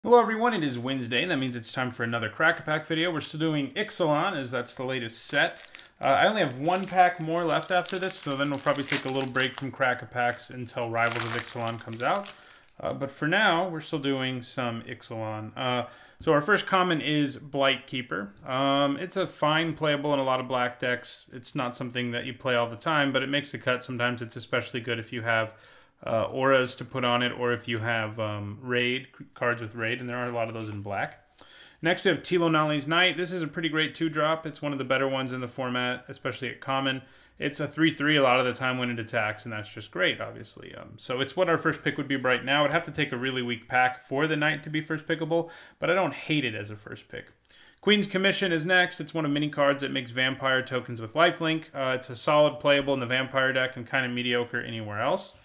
Hello everyone, it is Wednesday, and that means it's time for another Crack-A-Pack video. We're still doing Ixalan, as that's the latest set. I only have one pack more left after this, so then we'll probably take a little break from Crack-A-Packs until Rivals of Ixalan comes out. But for now, we're still doing some Ixalan. So our first common is Blight Keeper. It's a fine playable in a lot of black decks. It's not something that you play all the time, but it makes the cut. Sometimes it's especially good if you have auras to put on it, or if you have raid cards with raid, and there are a lot of those in black. Next we have Ollies Night. This is a pretty great 2-drop. It's one of the better ones in the format, especially at common. It's a 3/3 a lot of the time when it attacks, and that's just great, obviously. So it's what our first pick would be right now. I'd have to take a really weak pack for the Night to be first pickable, but I don't hate it as a first pick. Queen's Commission is next. It's one of many cards that makes vampire tokens with lifelink. It's a solid playable in the vampire deck and kind of mediocre anywhere else.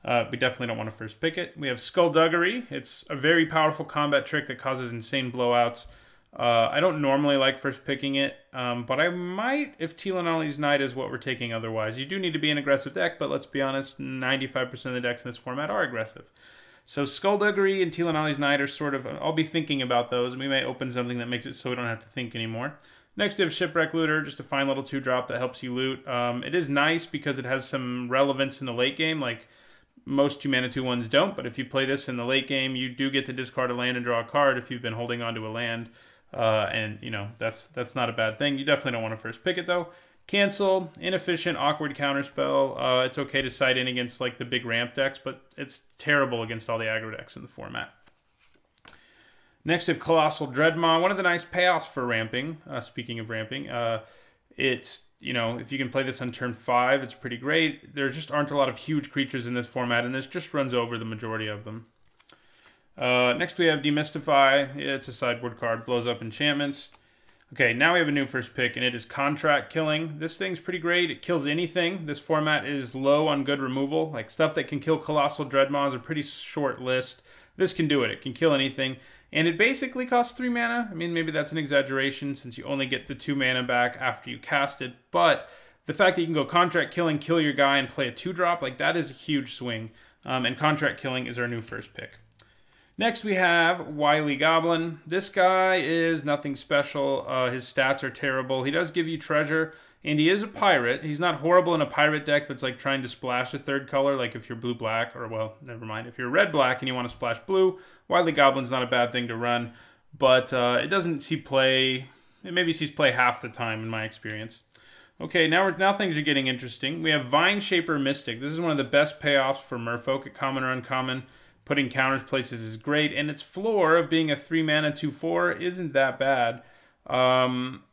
We definitely don't want to first pick it. We have Skullduggery. It's a very powerful combat trick that causes insane blowouts. I don't normally like first picking it, but I might if Ollies Night is what we're taking otherwise. You do need to be an aggressive deck, but let's be honest, 95% of the decks in this format are aggressive. So Skullduggery and Ollies Night are sort of, I'll be thinking about those, and we may open something that makes it so we don't have to think anymore. Next we have Shipwreck Looter, just a fine little 2-drop that helps you loot. It is nice because it has some relevance in the late game, like most 2-mana 2/1s don't, but if you play this in the late game, you do get to discard a land and draw a card if you've been holding onto a land, and you know that's not a bad thing. You definitely don't want to first pick it though. Cancel, inefficient, awkward counterspell. It's okay to side in against like the big ramp decks, but it's terrible against all the aggro decks in the format. Next we have Colossal Dreadmaw, one of the nice payoffs for ramping. Speaking of ramping, it's, you know, if you can play this on turn 5, it's pretty great. There just aren't a lot of huge creatures in this format, and this just runs over the majority of them. Next we have Demystify. It's a sideboard card, blows up enchantments. Okay, now we have a new first pick, and it is Contract Killing. This thing's pretty great. It kills anything. This format is low on good removal. Like, stuff that can kill Colossal Dreadmaw is a pretty short list. This can do it. It can kill anything. And it basically costs 3 mana. I mean, maybe that's an exaggeration since you only get the 2 mana back after you cast it. But the fact that you can go Contract Killing, kill your guy, and play a 2-drop, like, that is a huge swing. And Contract Killing is our new first pick. Next we have Wily Goblin. This guy is nothing special. His stats are terrible. He does give you treasure, and he is a pirate. He's not horrible in a pirate deck that's like trying to splash a third color, like if you're blue-black, or well, never mind. If you're red-black and you want to splash blue, Wily Goblin's not a bad thing to run, but it doesn't see play. It maybe sees play half the time in my experience. Okay, now things are getting interesting. We have Vine Shaper Mystic. This is one of the best payoffs for Merfolk at common or uncommon. Putting counters places is great, and its floor of being a 3-mana 2/4 isn't that bad. I'm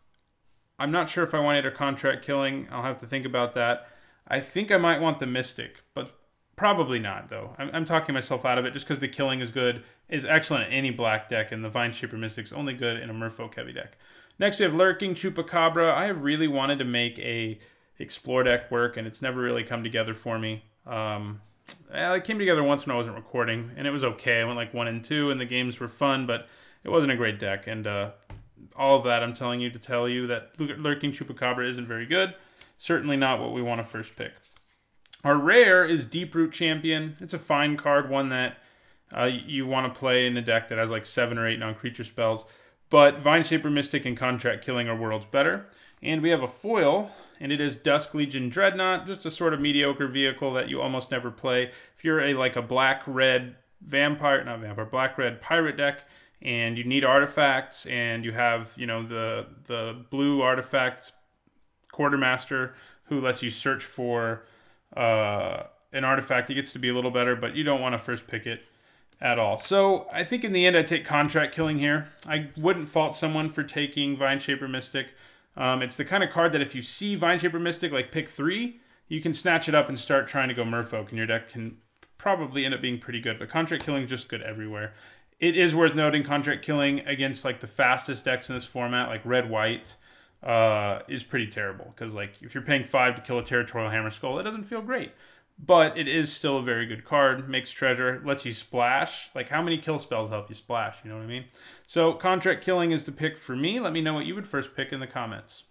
not sure if I want it or Contract Killing. I'll have to think about that. I think I might want the Mystic, but probably not, though. I'm talking myself out of it just because the killing is good, is excellent in any black deck, and the Vine Shaper Mystic's only good in a Merfolk heavy deck. Next we have Lurking Chupacabra. I have really wanted to make a Explore deck work, and it's never really come together for me. It came together once when I wasn't recording, and it was okay. I went like 1 and 2, and the games were fun, but it wasn't a great deck. And all of that, I'm telling you to tell you that Lurking Chupacabra isn't very good. Certainly not what we want to first pick. Our rare is Deeproot Champion. It's a fine card, one that you want to play in a deck that has like 7 or 8 non-creature spells. But Vine Shaper Mystic and Contract Killing are worlds better. And we have a foil, and it is Dusk Legion Dreadnought, just a sort of mediocre vehicle that you almost never play. If you're like a black-red black-red pirate deck, and you need artifacts, and you have, you know, the blue artifact Quartermaster who lets you search for an artifact, it gets to be a little better, but you don't want to first pick it at all. So I think in the end I'd take Contract Killing here. I wouldn't fault someone for taking Vine Shaper Mystic. It's the kind of card that if you see Vine Shaper Mystic, like pick 3, you can snatch it up and start trying to go Merfolk, and your deck can probably end up being pretty good. But Contract Killing is just good everywhere. It is worth noting Contract Killing against like the fastest decks in this format, like Red-White, is pretty terrible. Because like if you're paying 5 to kill a Territorial Hammerskull, it doesn't feel great. But it is still a very good card. Makes treasure, lets you splash. Like, how many kill spells help you splash? You know what I mean? So Contract Killing is the pick for me. Let me know what you would first pick in the comments.